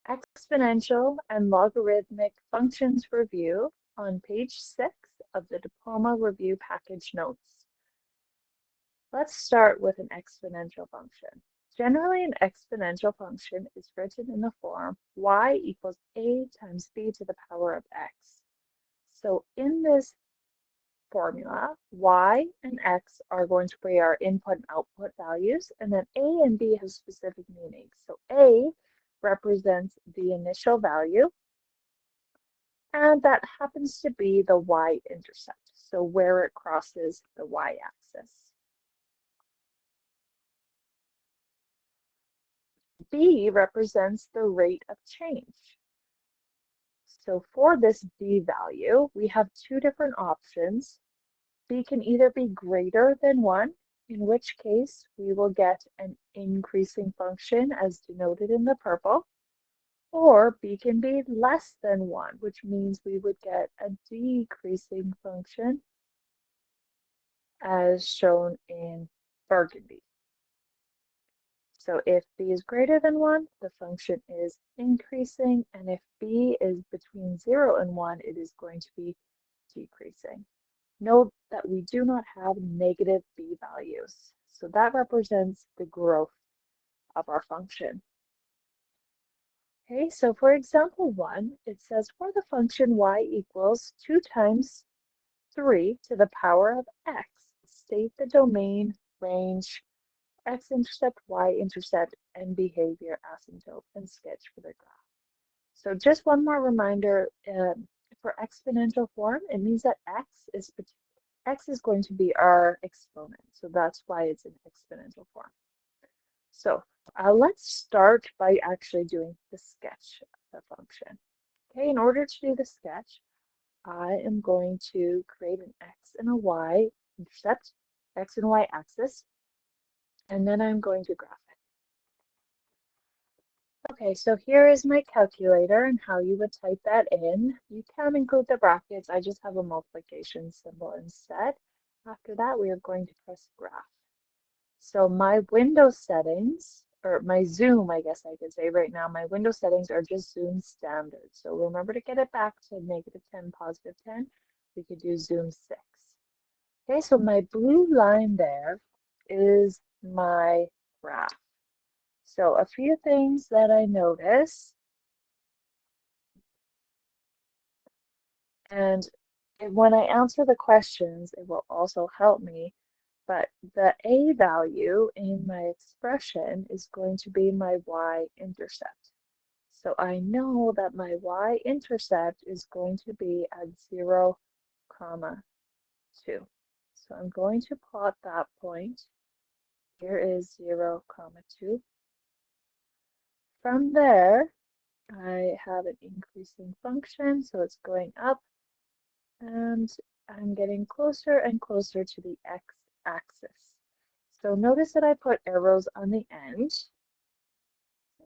Exponential and logarithmic functions review on page 6 of the Diploma Review Package Notes. Let's start with an exponential function. Generally, an exponential function is written in the form y equals a times b to the power of x. So in this formula, y and x are going to be our input and output values, and then a and b have specific meanings. So a represents the initial value, and that happens to be the y-intercept, so where it crosses the y-axis. B represents the rate of change. So for this b value, we have two different options. B can either be greater than 1, in which case we will get an increasing function as denoted in the purple, or B can be less than 1, which means we would get a decreasing function as shown in burgundy. So if B is greater than 1, the function is increasing, and if B is between 0 and 1, it is going to be decreasing. Note that we do not have negative b values, so that represents the growth of our function. Okay, so for example 1, it says for the function y equals 2 times 3 to the power of x, state the domain, range, x-intercept, y-intercept, and behavior asymptote, and sketch for the graph. So just one more reminder, for exponential form, it means that x is going to be our exponent, so that's why it's in exponential form. So let's start by actually doing the sketch of the function. Okay, in order to do the sketch, I am going to create an x and a y intercept, x and y axis, and then I'm going to graph it. Okay, so here is my calculator and how you would type that in. You can include the brackets. I just have a multiplication symbol instead. After that, we are going to press graph. So my window settings, or my zoom, I guess I could say right now, my window settings are just zoom standard. So remember to get it back to -10, +10. We could do zoom 6. Okay, so my blue line there is my graph. So a few things that I notice, and when I answer the questions, it will also help me, but the a value in my expression is going to be my y-intercept. So I know that my y-intercept is going to be at 0, 2. So I'm going to plot that point. Here is 0, 2. From there, I have an increasing function, so it's going up, and I'm getting closer and closer to the x-axis. So notice that I put arrows on the end.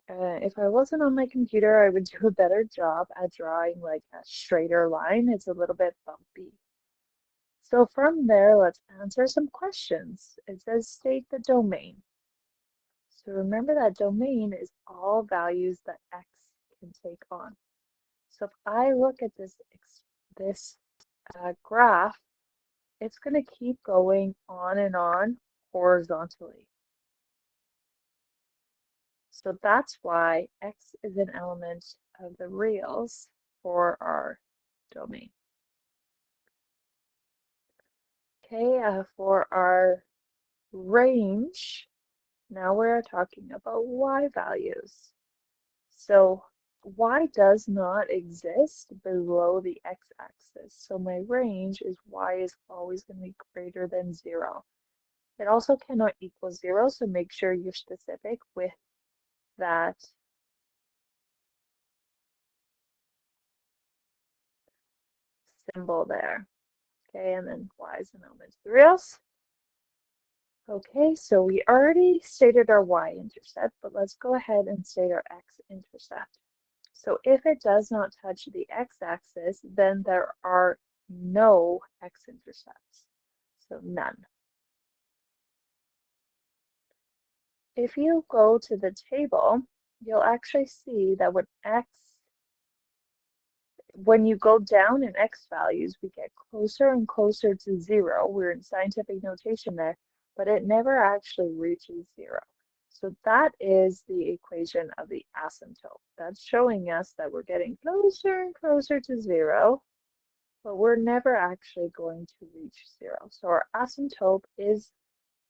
If I wasn't on my computer, I would do a better job at drawing like a straighter line. It's a little bit bumpy. So from there, let's answer some questions. It says state the domain. So remember that domain is all values that x can take on. So if I look at this graph, it's going to keep going on and on horizontally. So that's why x is an element of the reals for our domain. Okay, for our range, now we're talking about y values. So y does not exist below the x-axis. So my range is y is always going to be greater than 0. It also cannot equal 0, so make sure you're specific with that symbol there. Okay, and then y is an element of the reals. Okay, so we already stated our y-intercept, but let's go ahead and state our x-intercept. So if it does not touch the x-axis, then there are no x-intercepts, so none. If you go to the table, you'll actually see that when you go down in x values, we get closer and closer to zero. We're in scientific notation there, but it never actually reaches zero. So that is the equation of the asymptote. That's showing us that we're getting closer and closer to zero, but we're never actually going to reach zero. So our asymptote is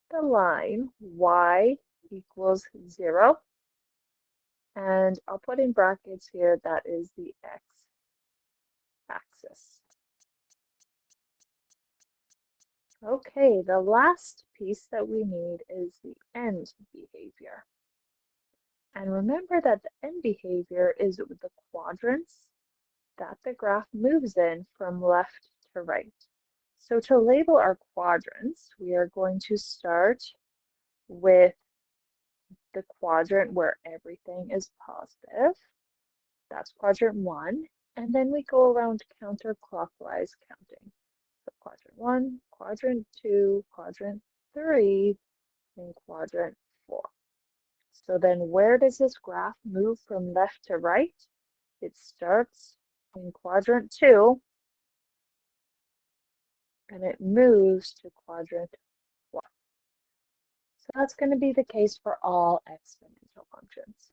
the line y equals zero. And I'll put in brackets here, that is the x-axis. Okay, the last piece that we need is the end behavior. And remember that the end behavior is the quadrants that the graph moves in from left to right. So to label our quadrants, we are going to start with the quadrant where everything is positive. That's quadrant 1. And then we go around counterclockwise counting. So quadrant 1, quadrant 2, quadrant 3, and quadrant 4. So then where does this graph move from left to right? It starts in quadrant 2 and it moves to quadrant 1. So that's going to be the case for all exponential functions.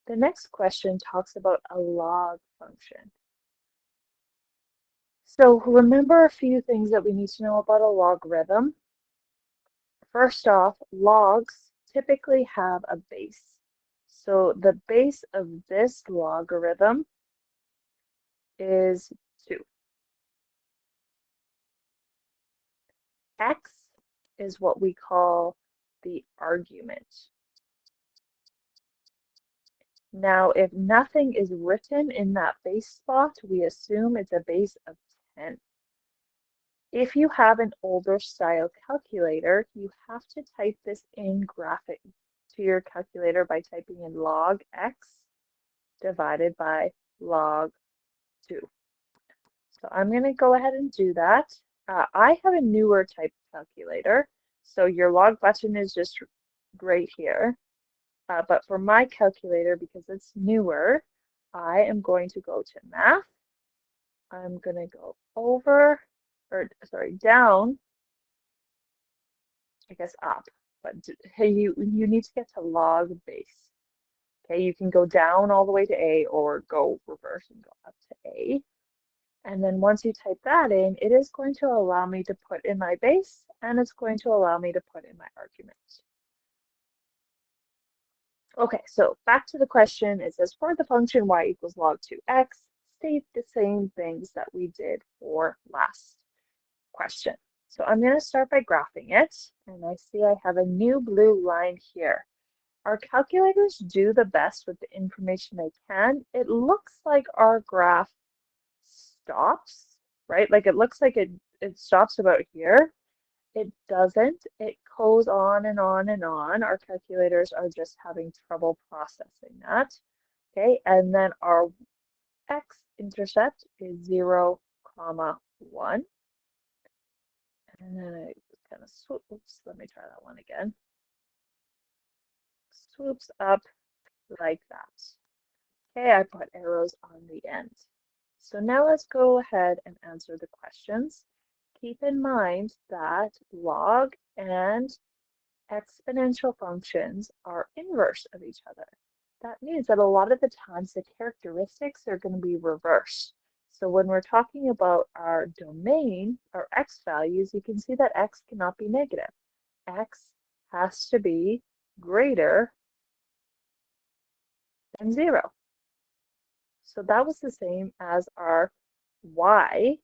The next question talks about a log function. So remember a few things that we need to know about a logarithm. First off, logs typically have a base. So the base of this logarithm is 2. X is what we call the argument. Now, if nothing is written in that base spot, we assume it's a base of 10. If you have an older style calculator, you have to type this in graphic to your calculator by typing in log x divided by log 2. So I'm going to go ahead and do that. I have a newer type of calculator, so your log button is just right here. But for my calculator, because it's newer, I am going to go to math. I'm going to go over, or sorry, down, I guess up. But hey, you need to get to log base. Okay, you can go down all the way to A or go reverse and go up to A. And then once you type that in, it is going to allow me to put in my base and it's going to allow me to put in my argument. Okay, so back to the question. It says for the function y equals log 2x, state the same things that we did for last question. So I'm going to start by graphing it, and I see I have a new blue line here. Our calculators do the best with the information they can. It looks like our graph stops, right? Like it looks like it stops about here. It doesn't. It goes on and on and on. Our calculators are just having trouble processing that. Okay, and then our x-intercept is 0, 1. And then I kind of swoop, oops, let me try that one again. Swoops up like that. Okay, I put arrows on the end. So now let's go ahead and answer the questions. Keep in mind that log and exponential functions are inverse of each other. That means that a lot of the times the characteristics are going to be reversed. So when we're talking about our domain, our x values, you can see that x cannot be negative. X has to be greater than 0. So that was the same as our y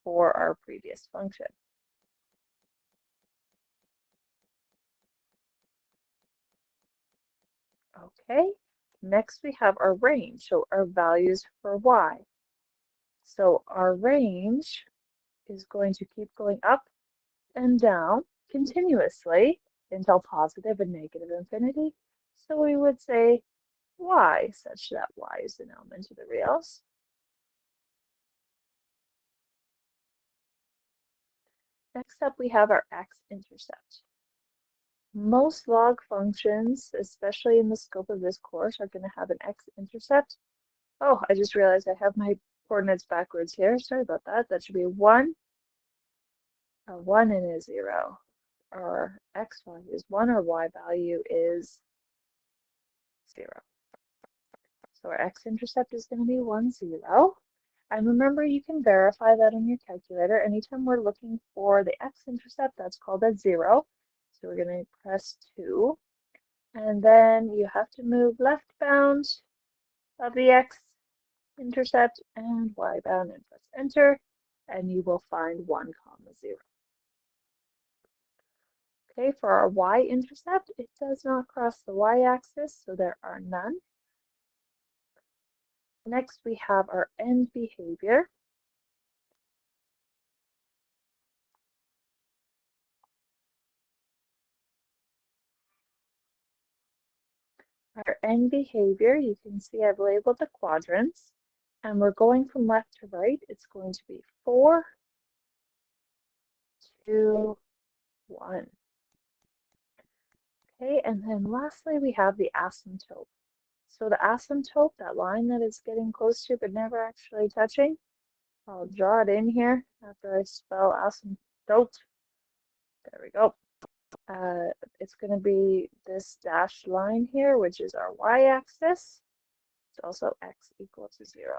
for our previous function. Okay, next we have our range, so our values for y. So our range is going to keep going up and down continuously until positive and negative infinity. So we would say y such that y is an element of the reals. Next up, we have our x-intercept. Most log functions, especially in the scope of this course, are going to have an x-intercept. Oh, I just realized I have my coordinates backwards here. Sorry about that. That should be 1, a 1 and a 0. Our x value is 1, our y value is 0. So our x-intercept is going to be 1, 0. And remember, you can verify that on your calculator. Anytime we're looking for the x-intercept, that's called a 0. So we're going to press 2. And then you have to move left bound of the x-intercept and y bound and press enter. And you will find 1, 0. Okay, for our y-intercept, it does not cross the y-axis, so there are none. Next, we have our end behavior. Our end behavior, you can see I've labeled the quadrants, and we're going from left to right. It's going to be 4, 2, 1. Okay, and then lastly, we have the asymptote. So the asymptote, that line that is getting close to but never actually touching, I'll draw it in here after I spell asymptote. There we go. It's going to be this dashed line here, which is our y-axis. It's also x equal to 0.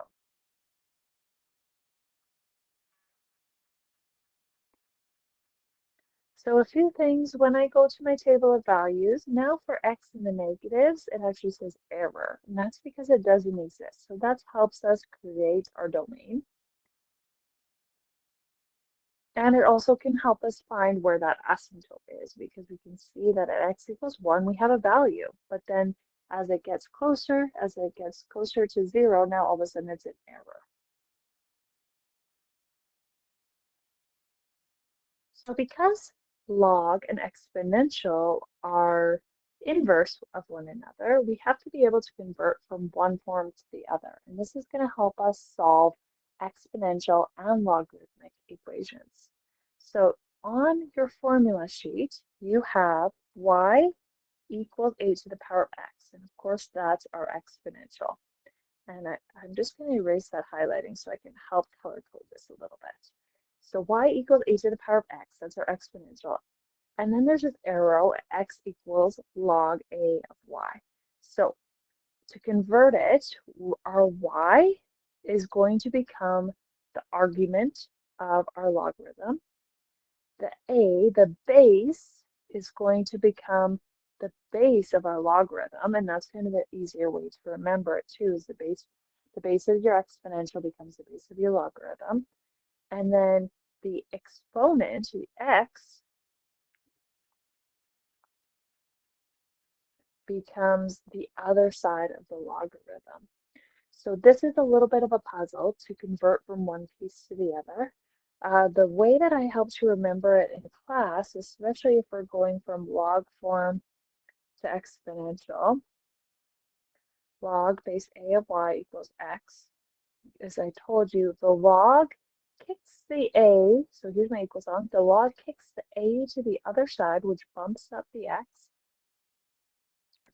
So a few things when I go to my table of values, now for x in the negatives, it actually says error, and that's because it doesn't exist. So that helps us create our domain. And it also can help us find where that asymptote is, because we can see that at x equals 1, we have a value. But then as it gets closer to 0, now all of a sudden it's an error. So because log and exponential are inverse of one another, we have to be able to convert from one form to the other. And this is going to help us solve exponential and logarithmic equations. So on your formula sheet, you have y equals a to the power of x. And of course, that's our exponential. And I'm just going to erase that highlighting so I can help color code this a little bit. So y equals a to the power of x, that's our exponential. And then there's this arrow, x equals log a of y. So to convert it, our y is going to become the argument of our logarithm. The a, the base, is going to become the base of our logarithm, and that's kind of an easier way to remember it too, is the base of your exponential becomes the base of your logarithm. And then the exponent, the x, becomes the other side of the logarithm. So this is a little bit of a puzzle to convert from one piece to the other. The way that I help to remember it in class, especially if we're going from log form to exponential, log base a of y equals x. As I told you, the log kicks the a, so here's my equal sign, the log kicks the a to the other side, which bumps up the x.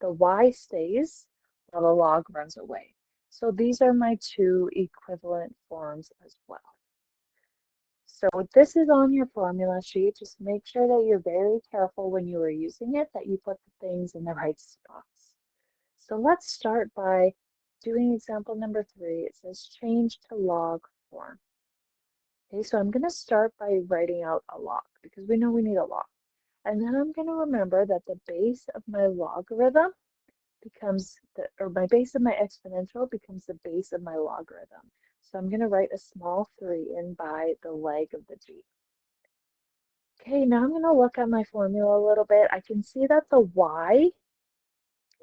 The y stays while the log runs away. So these are my two equivalent forms as well. So this is on your formula sheet. Just make sure that you're very careful when you are using it, that you put the things in the right spots. So let's start by doing example number 3. It says change to log form. Okay, so I'm going to start by writing out a log because we know we need a log. And then I'm going to remember that the base of my logarithm becomes or my base of my exponential becomes the base of my logarithm. So I'm going to write a small 3 in by the leg of the g. Okay, now I'm going to look at my formula a little bit. I can see that the y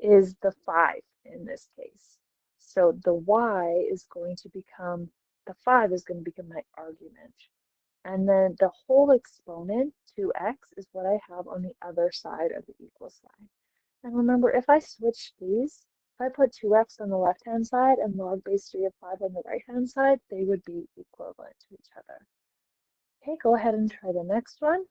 is the 5 in this case. So the y is going to become, the 5 is going to become my argument. And then the whole exponent, 2x, is what I have on the other side of the equal sign. And remember, if I switch these, if I put 2x on the left-hand side and log base 3 of 5 on the right-hand side, they would be equivalent to each other. Okay, go ahead and try the next one.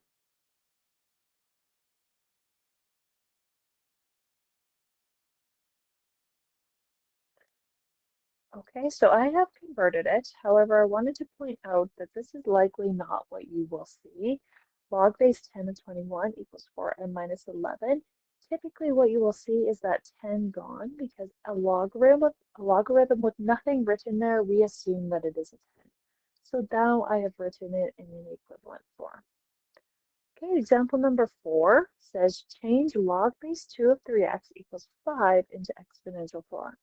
Okay, so I have converted it. However, I wanted to point out that this is likely not what you will see. Log base 10 of 21 equals 4n minus 11. Typically, what you will see is that 10 gone because a logarithm with nothing written there, we assume that it is a 10. So now I have written it in an equivalent form. Okay, example number 4 says change log base 2 of 3x equals 5 into exponential form.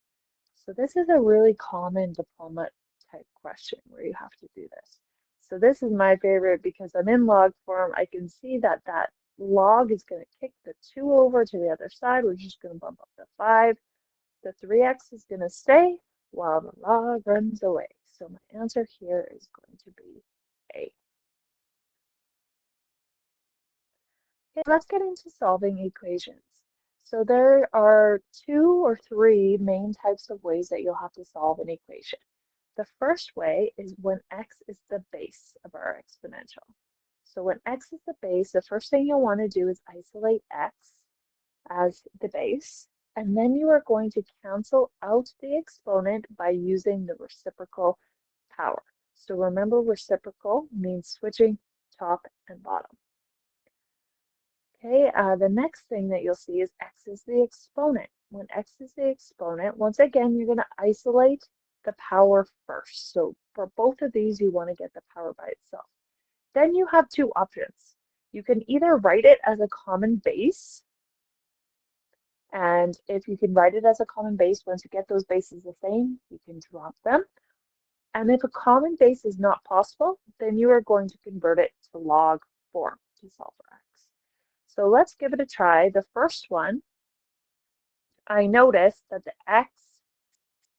So this is a really common diploma type question where you have to do this. So this is my favorite because I'm in log form. I can see that that log is going to kick the 2 over to the other side. We're just going to bump up the 5. The 3x is going to stay while the log runs away. So my answer here is going to be A. Okay, let's get into solving equations. So there are 2 or 3 main types of ways that you'll have to solve an equation. The first way is when x is the base of our exponential. So when x is the base, the first thing you'll want to do is isolate x as the base, and then you are going to cancel out the exponent by using the reciprocal power. So remember, reciprocal means switching top and bottom. Okay, the next thing that you'll see is x is the exponent. When x is the exponent, once again, you're going to isolate the power first. So for both of these, you want to get the power by itself. Then you have two options. You can either write it as a common base, and if you can write it as a common base, once you get those bases the same, you can drop them. And if a common base is not possible, then you are going to convert it to log form to solve for x. So let's give it a try. The first one, I notice that the x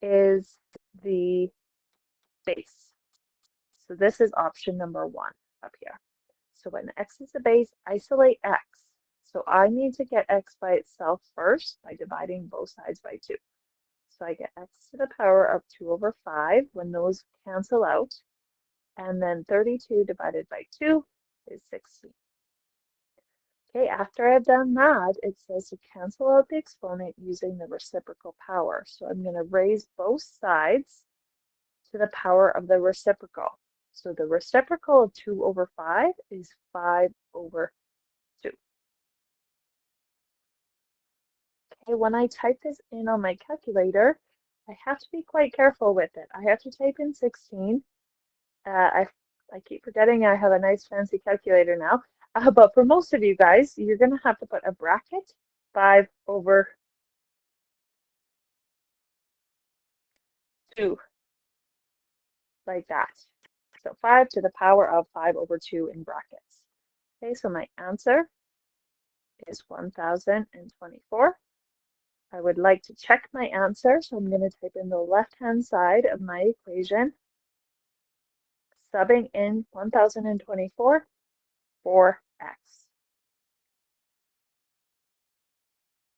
is the base. So this is option number 1 up here. So when x is the base, isolate x. So I need to get x by itself first by dividing both sides by 2. So I get x to the power of 2 over 5 when those cancel out. And then 32 divided by 2 is 16. Okay, after I've done that, it says to cancel out the exponent using the reciprocal power. So I'm going to raise both sides to the power of the reciprocal. So the reciprocal of 2 over 5 is 5 over 2. Okay, when I type this in on my calculator, I have to be quite careful with it. I have to type in 16. I keep forgetting I have a nice fancy calculator now. But for most of you guys, you're going to have to put a bracket 5 over 2, like that. So 5 to the power of 5 over 2 in brackets. Okay, so my answer is 1024. I would like to check my answer, so I'm going to type in the left-hand side of my equation, subbing in 1024 for x.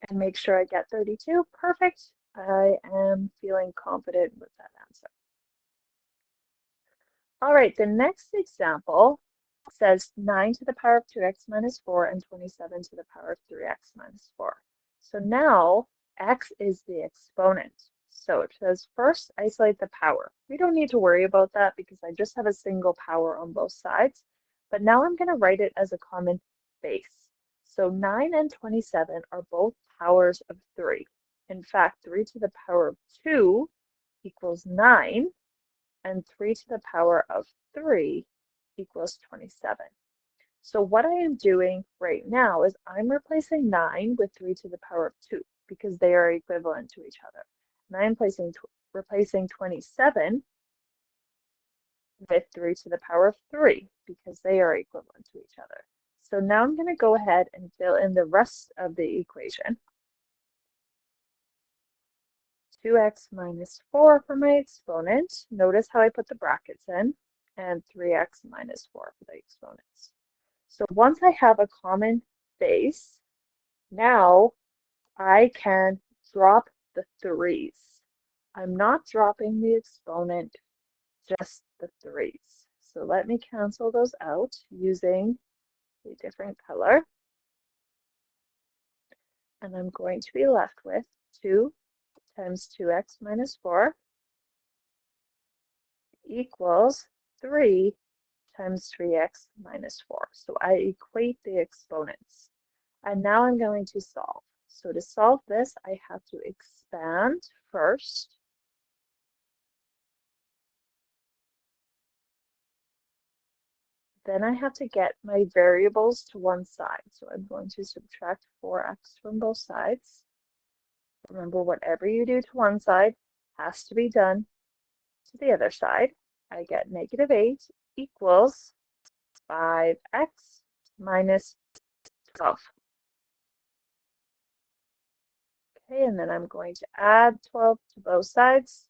And make sure I get 32. Perfect. I am feeling confident with that answer. All right, the next example says 9 to the power of 2x minus 4 and 27 to the power of 3x minus 4. So now x is the exponent. So it says first isolate the power. We don't need to worry about that because I just have a single power on both sides. But now I'm going to write it as a common base. So 9 and 27 are both powers of 3. In fact, 3 to the power of 2 equals 9, and 3 to the power of 3 equals 27. So what I am doing right now is I'm replacing 9 with 3 to the power of 2 because they are equivalent to each other. And I'm replacing 27 with 3 to the power of 3 because they are equivalent to each other. So now I'm going to go ahead and fill in the rest of the equation. 2x minus 4 for my exponent. Notice how I put the brackets in, and 3x minus 4 for the exponents. So once I have a common base, now I can drop the 3's. I'm not dropping the exponent, just the 3's. So let me cancel those out using a different color. And I'm going to be left with 2 times 2x minus 4 equals 3 times 3x minus 4. So I equate the exponents. And now I'm going to solve. So to solve this, I have to expand first. Then I have to get my variables to one side. So I'm going to subtract 4x from both sides. Remember, whatever you do to one side has to be done to the other side. I get negative 8 equals 5x minus 12. Okay, and then I'm going to add 12 to both sides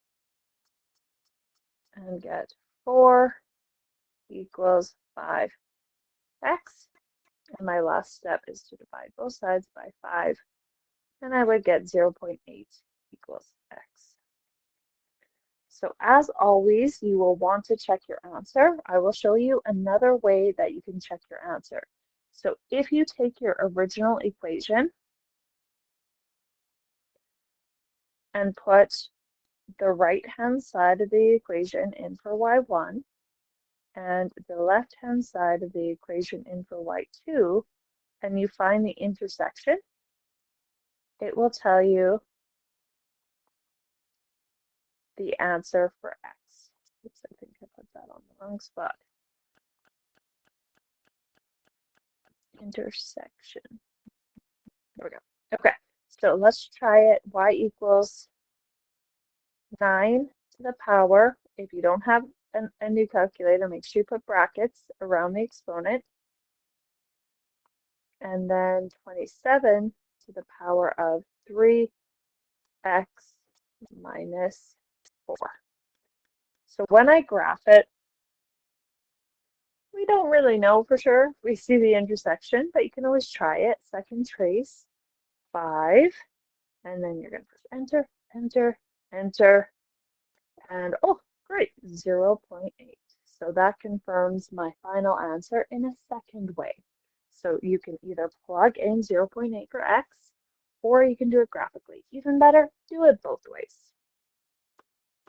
and get 4 equals 5x. And my last step is to divide both sides by 5, and I would get 0.8 equals x. So as always, you will want to check your answer. I will show you another way that you can check your answer. So if you take your original equation and put the right-hand side of the equation in for y1 and the left-hand side of the equation in for y2, and you find the intersection, it will tell you the answer for x. Oops, I think I put that on the wrong spot. Intersection. There we go. Okay, so let's try it. Y equals 9 to the power. If you don't have a new calculator, make sure you put brackets around the exponent. And then 27 to the power of 3x minus 4. So when I graph it, we don't really know for sure. We see the intersection, but you can always try it. Second trace, 5, and then you're going to press enter, enter, enter, and oh, great, 0.8. So that confirms my final answer in a second way. So you can either plug in 0.8 for x, or you can do it graphically. Even better, do it both ways.